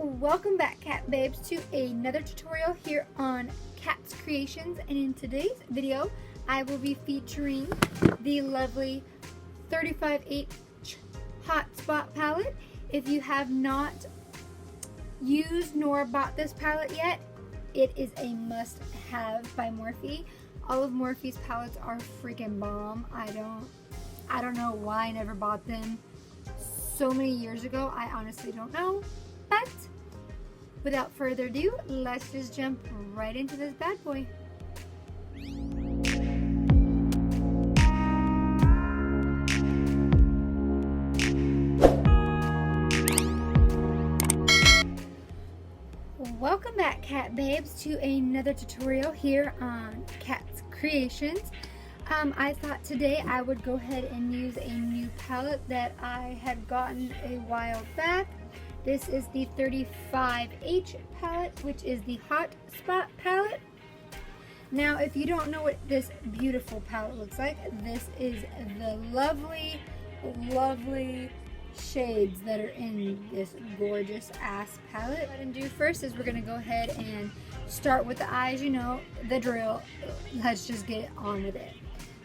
Welcome back, cat babes, to another tutorial here on Cat's Creations, and in today's video I will be featuring the lovely 35H Hotspot palette. If you have not used nor bought this palette yet, it is a must-have by Morphe. All of Morphe's palettes are freaking bomb. I don't know why I never bought them so many years ago. I honestly don't know. But without further ado, let's just jump right into this bad boy. Welcome back, cat babes, to another tutorial here on Cat's Creations. I thought today I would go ahead and use a new palette that I had gotten a while back. This is the 35H palette, which is the Hot Spot palette. Now, if you don't know what this beautiful palette looks like, this is the lovely, lovely shades that are in this gorgeous ass palette. What I'm going to do first is we're going to go ahead and start with the eyes. You know the drill. Let's just get on with it.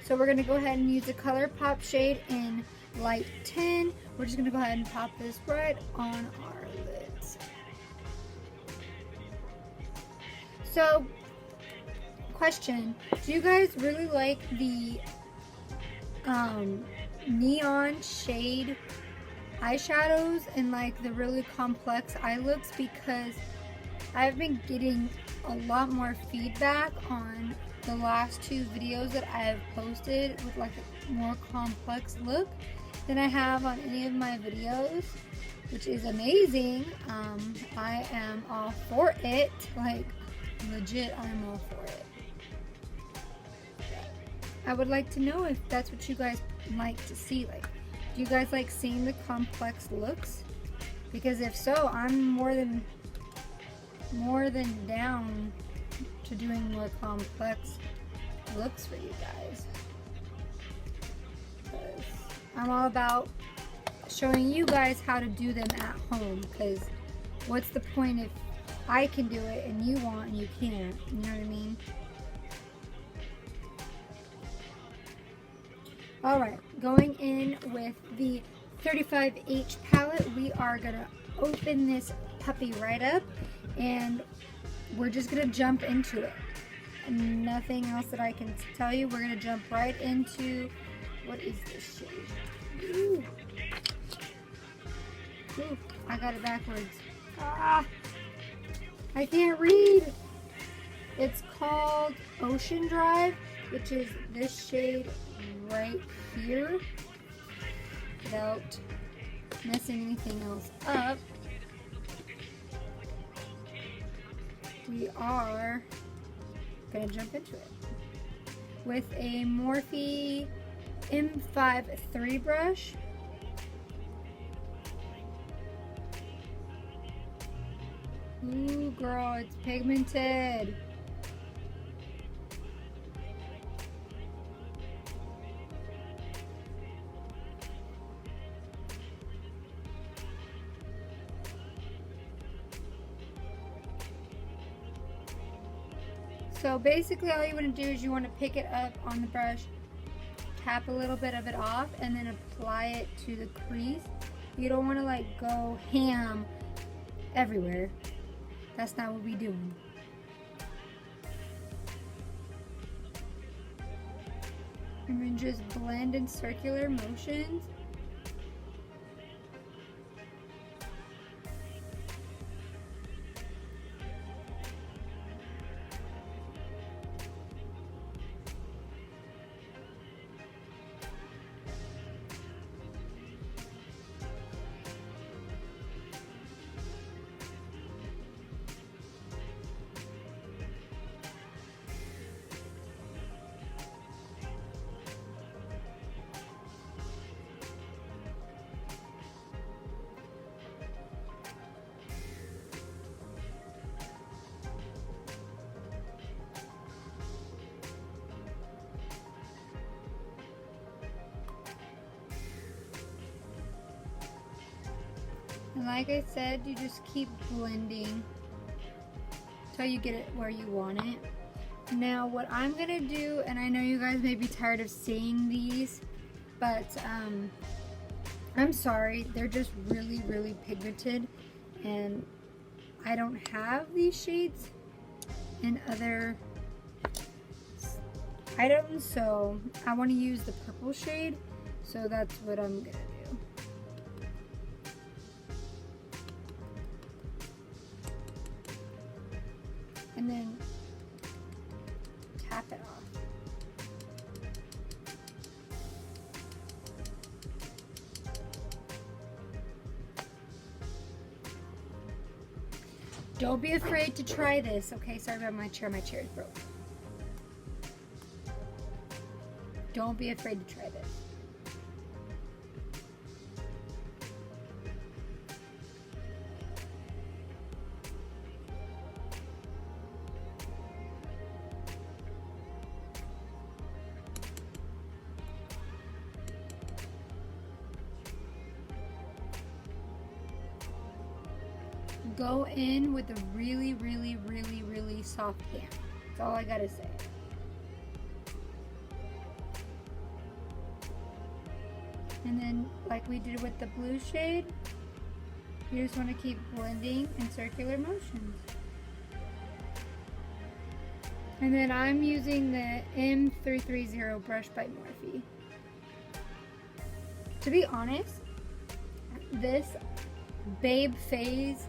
So we're going to go ahead and use the Colourpop shade in Light 10. We're just going to go ahead and pop this right on our lids. So, question, do you guys really like the neon shade eyeshadows and like the really complex eye looks? Because I've been getting a lot more feedback on the last two videos that I have posted with like a more complex look than I have on any of my videos, which is amazing. I am all for it. Like, legit, I'm all for it. I would like to know if that's what you guys like to see. Like, do you guys like seeing the complex looks? Because if so, I'm more than down to doing more complex looks for you guys. I'm all about showing you guys how to do them at home, because what's the point if I can do it and you want and you can't? You know what I mean? Alright, going in with the 35H palette, we are going to open this puppy right up and we're just going to jump into it. And nothing else that I can tell you. We're going to jump right into, what is this shade? Ooh. Ooh, I got it backwards. Ah, I can't read. It's called Ocean Drive, which is this shade right here. Without messing anything else up, we are gonna jump into it with a Morphe M5 brush. Ooh, girl, it's pigmented. So basically all you want to do is you want to pick it up on the brush, tap a little bit of it off, and then apply it to the crease. You don't want to like go ham everywhere. That's not what we're doing. And then just blend in circular motions. And like I said, you just keep blending until you get it where you want it. Now what I'm gonna do, and I know you guys may be tired of seeing these, but I'm sorry, they're just really, really pigmented, and I don't have these shades in other items, so I want to use the purple shade, so that's what I'm gonna do. And then tap it off. Don't be afraid to try this. Okay, sorry about my chair. My chair is broke. Don't be afraid to try this. Go in with a really, really, really, really soft hand. That's all I gotta say. And then, like we did with the blue shade, you just want to keep blending in circular motions. And then I'm using the M330 brush by Morphe. To be honest, this Babe Faves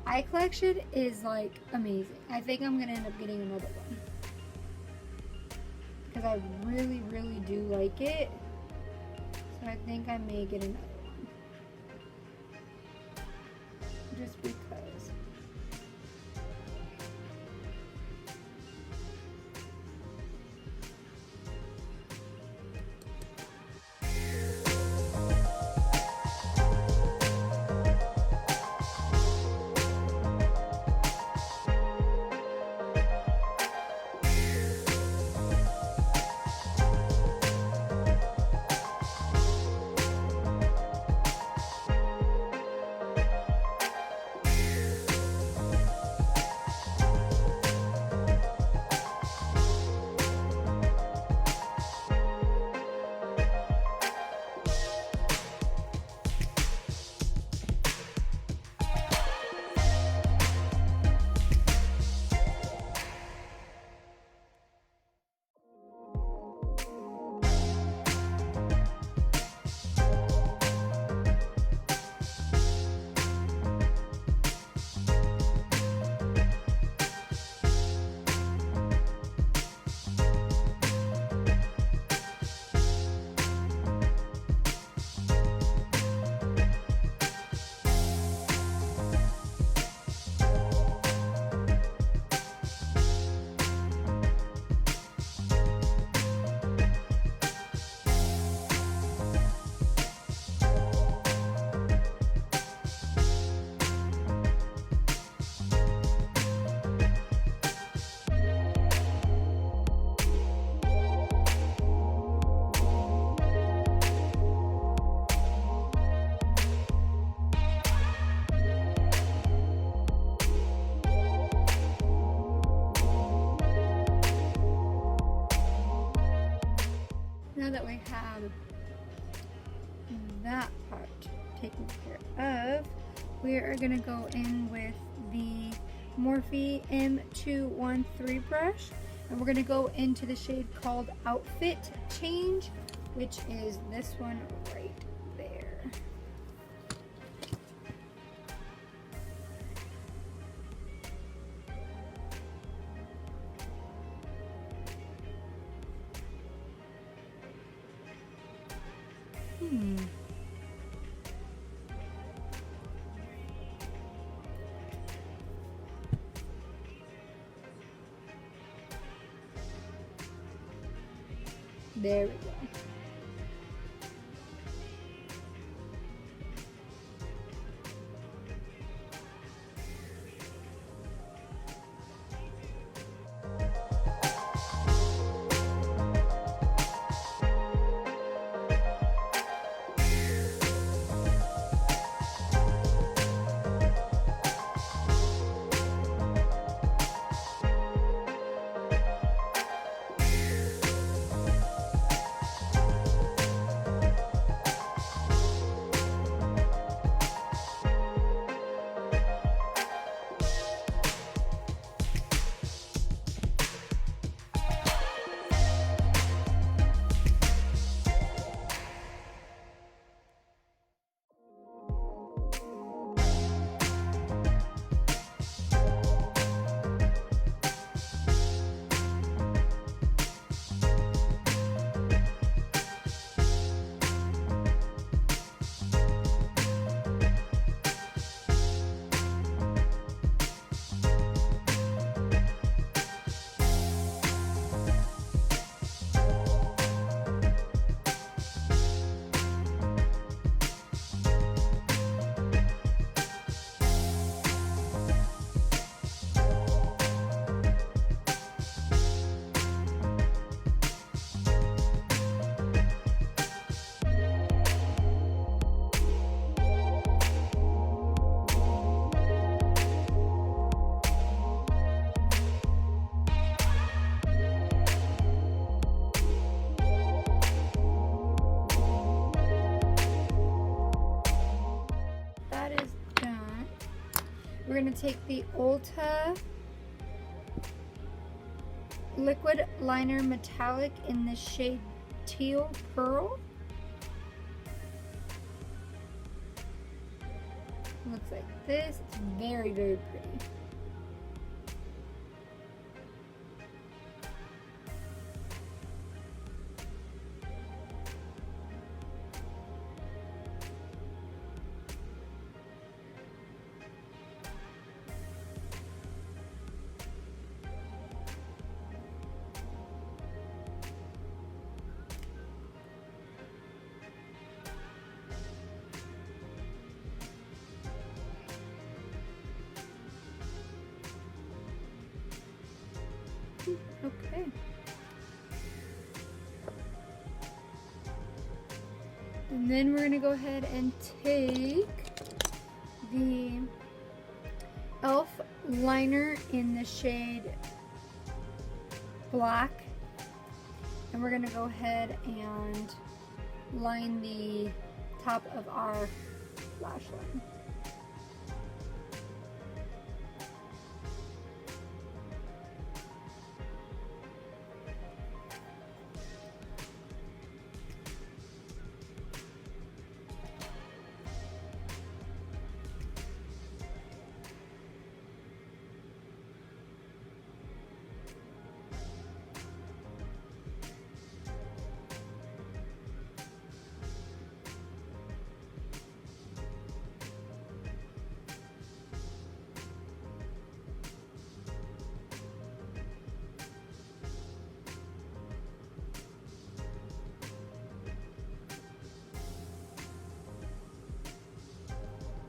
eye collection is like amazing. I think I'm gonna end up getting another one because I really, really do like it. So I think I may get another one just because. Now that we have that part taken care of, we are going to go in with the Morphe M213 brush, and we're going to go into the shade called Outfit Change, which is this one right there. There we go. We're going to take the Ulta Liquid Liner Metallic in the shade Teal Pearl. Looks like this. It's very, very pretty. Okay. And then we're going to go ahead and take the e.l.f. liner in the shade Black. And we're going to go ahead and line the top of our lash line.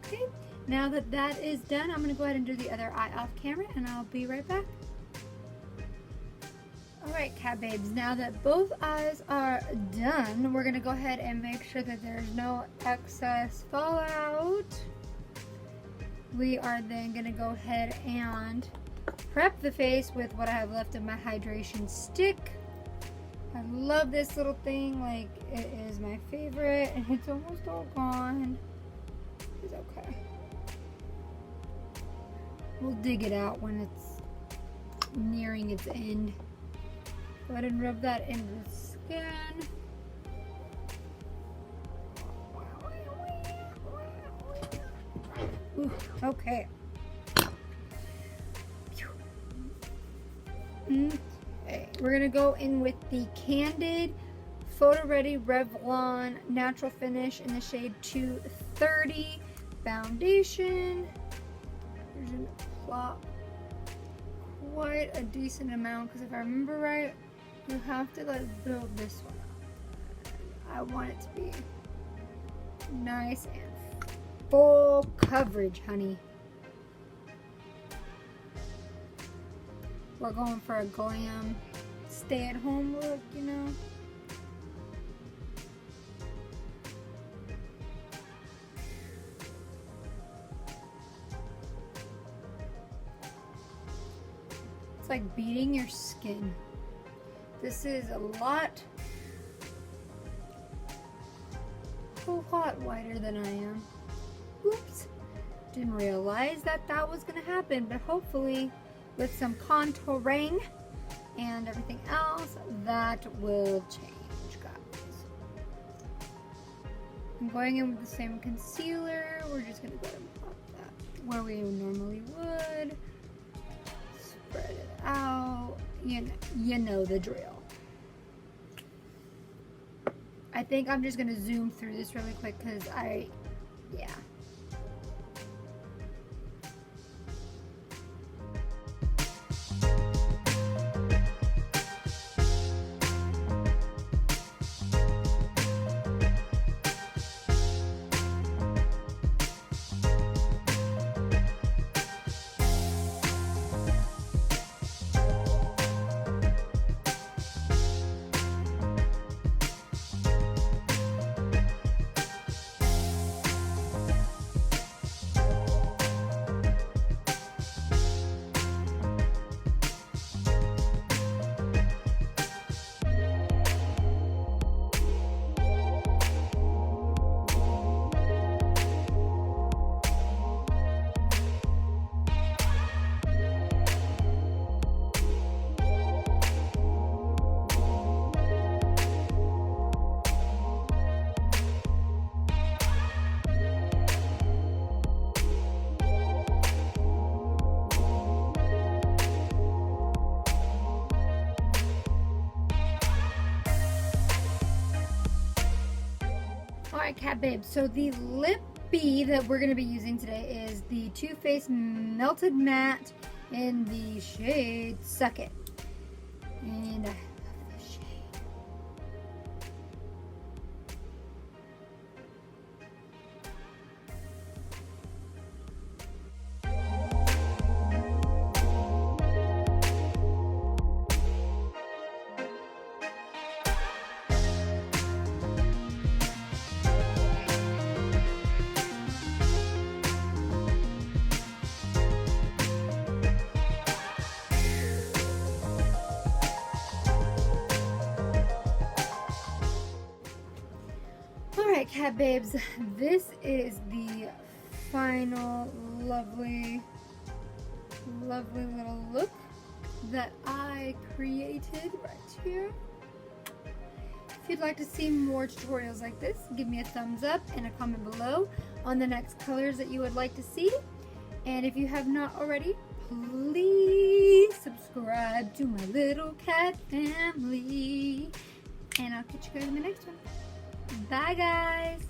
Okay, now that that is done, I'm going to go ahead and do the other eye off camera, and I'll be right back. Alright, cat babes, now that both eyes are done, we're going to go ahead and make sure that there's no excess fallout. We are then going to go ahead and prep the face with what I have left of my hydration stick. I love this little thing, like it is my favorite, and it's almost all gone. It's okay. We'll dig it out when it's nearing its end. Go ahead and rub that into the skin. Ooh, okay. Okay, we're gonna go in with the Candid Photo Ready Revlon Natural Finish in the shade 230 foundation. There's gonna plop quite a decent amount, because if I remember right, you have to like build this one up. I want it to be nice and full coverage, honey. We're going for a glam stay-at-home look, you know. It's like beating your skin. This is a whole lot whiter than I am. Oops. Didn't realize that that was gonna happen, but hopefully with some contouring and everything else, that will change, guys. I'm going in with the same concealer. We're just gonna go and pop that where we normally would. Spread it out. You know the drill. I think I'm just gonna zoom through this really quick because yeah. Alright, cat babes, so the lip B that we're going to be using today is the Too Faced Melted Matte in the shade Suck It. And I love this shade. Alright, cat babes, this is the final lovely little look that I created right here. If you'd like to see more tutorials like this, give me a thumbs up and a comment below on the next colors that you would like to see. And if you have not already, please subscribe to my little cat family. And I'll catch you guys in the next one. Bye, guys.